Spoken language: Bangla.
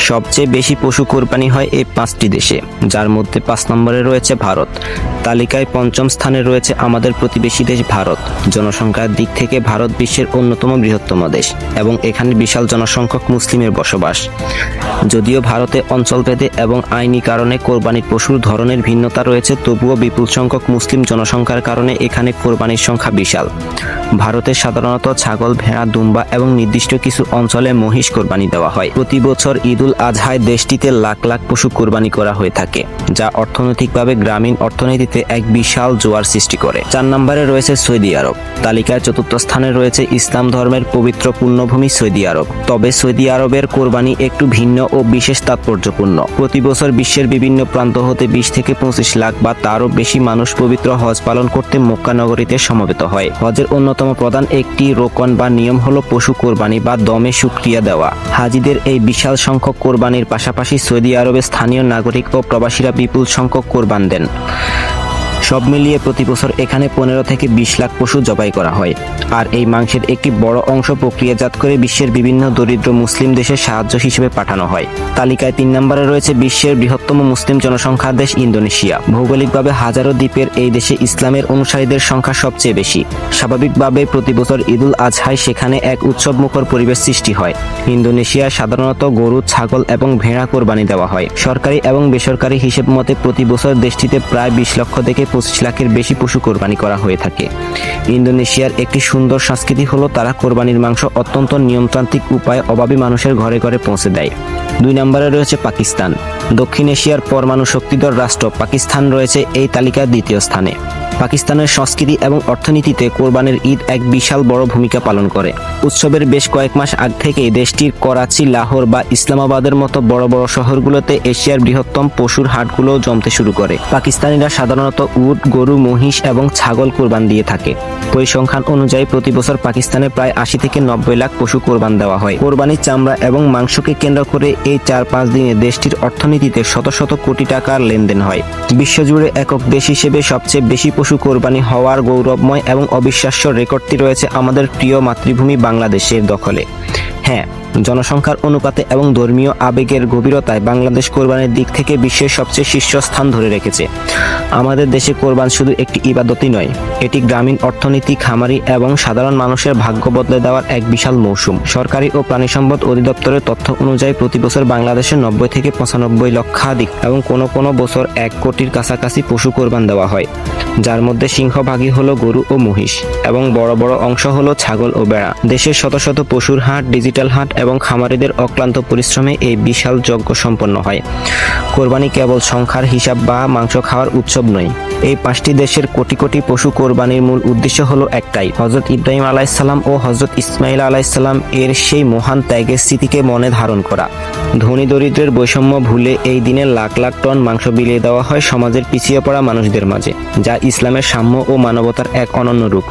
সবচেয়ে বেশি পশু কোরবানি হয় এই 5টি দেশে, যার মধ্যে 5 নম্বরে রয়েছে ভারত। তালিকায় 5ম স্থানে রয়েছে আমাদের প্রতিবেশী দেশ ভারত। জনসংখ্যার দিক থেকে ভারত বিশ্বের অন্যতম বৃহত্তম দেশ এবং এখানে বিশাল জনসংখ্যক মুসলিমের বসবাস। যদিও ভারতে অঞ্চলভেদে এবং আইনি কারণে কোরবানির পশুর ধরনের ভিন্নতা রয়েছে, তবুও বিপুল সংখ্যক মুসলিম জনসংখ্যার কারণে এখানে কোরবানির সংখ্যা বিশাল। ভারতে সাধারণত ছাগল, ভেড়া, দুম্বা এবং নির্দিষ্ট কিছু অঞ্চলে মহিষ কোরবানি দেওয়া হয়। প্রতি বছর ঈদুল আজহায় দেশটিতে লাখ লাখ পশু কোরবানি করা হয়ে থাকে, যা অর্থনৈতিকভাবে গ্রামীণ অর্থনীতিতে এক বিশাল জোয়ার সৃষ্টি করে। 4 নম্বরে রয়েছে সৌদি আরব। তালিকায় 4র্থ স্থানে রয়েছে ইসলাম ধর্মের পবিত্র পুণ্যভূমি সৌদি আরব। তবে সৌদি আরবের কোরবানি একটু ভিন্ন ও বিশেষ তাৎপর্যপূর্ণ। প্রতি বছর বিশ্বের বিভিন্ন প্রান্ত হতে 20 থেকে 25 লাখ বা তারও বেশি মানুষ পবিত্র হজ পালন করতে মক্কা নগরীতে সমবেত হয়। হজের অন্যতম প্রধান একটি রোকন বা নিয়ম হলো পশু কোরবানি বা দমে শুকরিয়া দেওয়া। হাজিদের এই বিশাল সংখ্যক কোরবানির পাশাপাশি সৌদি আরবের স্থানীয় নাগরিক ও প্রবাসীরা বিপুল সংখ্যক কোরবান দেন। সব মিলিয়ে প্রতি বছর এখানে 15 থেকে 20 লাখ পশু জবাই করা হয়, আর এই মাংসের একটি বড় অংশ প্রক্রিয়াজাত করে বিশ্বের বিভিন্ন দরিদ্র মুসলিম দেশে সাহায্য হিসেবে পাঠানো হয়। তালিকায় 3 নম্বরে রয়েছে বিশ্বের বৃহত্তম মুসলিম জনসংখ্যার দেশ ইন্দোনেশিয়া। ভৌগোলিকভাবে হাজারো দ্বীপের এই দেশে ইসলামের অনুসারীদের সংখ্যা সবচেয়ে বেশি। স্বাভাবিকভাবে প্রতি বছর ঈদুল আজহায় সেখানে এক উৎসবমুখর পরিবেশ সৃষ্টি হয়। ইন্দোনেশিয়ায় সাধারণত গরু, ছাগল এবং ভেড়া কোরবানি দেওয়া হয়। সরকারি এবং বেসরকারি হিসেব মতে প্রতি বছর দেশটিতে প্রায় 20 লক্ষ থেকে 25 লাখের বেশি পশু কোরবানি করা হয়ে থাকে। ইন্দোনেশিয়ার একটি সুন্দর সংস্কৃতি হলো তারা কোরবানির মাংস অত্যন্ত নিয়মতান্ত্রিক উপায়ে অভাবী মানুষের ঘরে ঘরে পৌঁছে দেয়। 2 নম্বরে রয়েছে পাকিস্তান। দক্ষিণ এশিয়ার পরমাণু শক্তিধর রাষ্ট্র পাকিস্তান রয়েছে এই তালিকার 2য় স্থানে। পাকিস্তানের সংস্কৃতি এবং অর্থনীতিতে কোরবানির ঈদ এক বিশাল বড় ভূমিকা পালন করে। উৎসবের বেশ কয়েক মাস আগ থেকেই দেশটির করাচি, লাহোর বা ইসলামাবাদের মতো বড় বড় শহরগুলোতে এশিয়ার বৃহত্তম পশুর হাটগুলো জমতে শুরু করে। পাকিস্তানিরা সাধারণত উট, গরু, মহিষ এবং ছাগল কোরবান দিয়ে থাকে। পরিসংখ্যান অনুযায়ী প্রতি বছর পাকিস্তানে প্রায় 80 থেকে 90 লাখ পশু কোরবান দেওয়া হয়। কোরবানির চামড়া এবং মাংসকে কেন্দ্র করে এই 4-5 দিনে দেশটির অর্থনীতিতে শত শত কোটি টাকার লেনদেন হয়। বিশ্বজুড়ে একক দেশ হিসেবে সবচেয়ে বেশি পশু কোরবানি হওয়ার গৌরবময় এবং অবিশ্বাস্য রেকর্ডটি রয়েছে আমাদের প্রিয় মাতৃভূমি বাংলাদেশের দখলে। হ্যাঁ, জনসংখ্যার অনুপাতে এবং ধর্মীয় আবেগের গভীরতায় বাংলাদেশ কোরবানির দিক থেকে বিশ্বের সবচেয়ে শীর্ষস্থান ধরে রেখেছে। আমাদের দেশে কোরবান শুধু একটি ইবাদতই নয়, এটি গ্রামীণ অর্থনীতি, খামারি এবং সাধারণ মানুষের ভাগ্য বদলে দেওয়ার এক বিশাল মৌসুম। সরকারি ও প্রাণী সম্পদ অধিদপ্তরের তথ্য অনুযায়ী প্রতি বছর বাংলাদেশে 90 থেকে 95 লক্ষাধিক এবং কোনো বছর 1 কোটির কাছাকাছি পশু কোরবান দেওয়া হয়, যার মধ্যে সিংহভাগই হলো গরু ও মহিষ এবং বড় বড় অংশ হলো ছাগল ও ভেড়া। দেশের শত শত পশুর হাট, ডিজিটাল হাট এবং খামারিদের অক্লান্ত পরিশ্রমে এই বিশাল যজ্ঞ সম্পন্ন হয়। কোরবানি কেবল সংখ্যার হিসাব বা মাংস খাওয়ার উৎসব নয়। এই 5টি দেশের কোটি কোটি পশু কোরবানির মূল উদ্দেশ্য হলো একটাই, হযরত ইব্রাহিম আলাইহিসসালাম ও হযরত ইসমাইল আলাইহিসসালাম এর সেই মহান ত্যাগের স্মৃতিকে মনে ধারণ করা। ধনী দরিদ্রের বৈষম্য ভুলে এই দিনে লাখ লাখ টন মাংস বিলিয়ে দেওয়া হয় সমাজের পিছিয়ে পড়া মানুষদের মাঝে, যা ইসলামের সাম্য ও মানবতার এক অনন্য রূপ।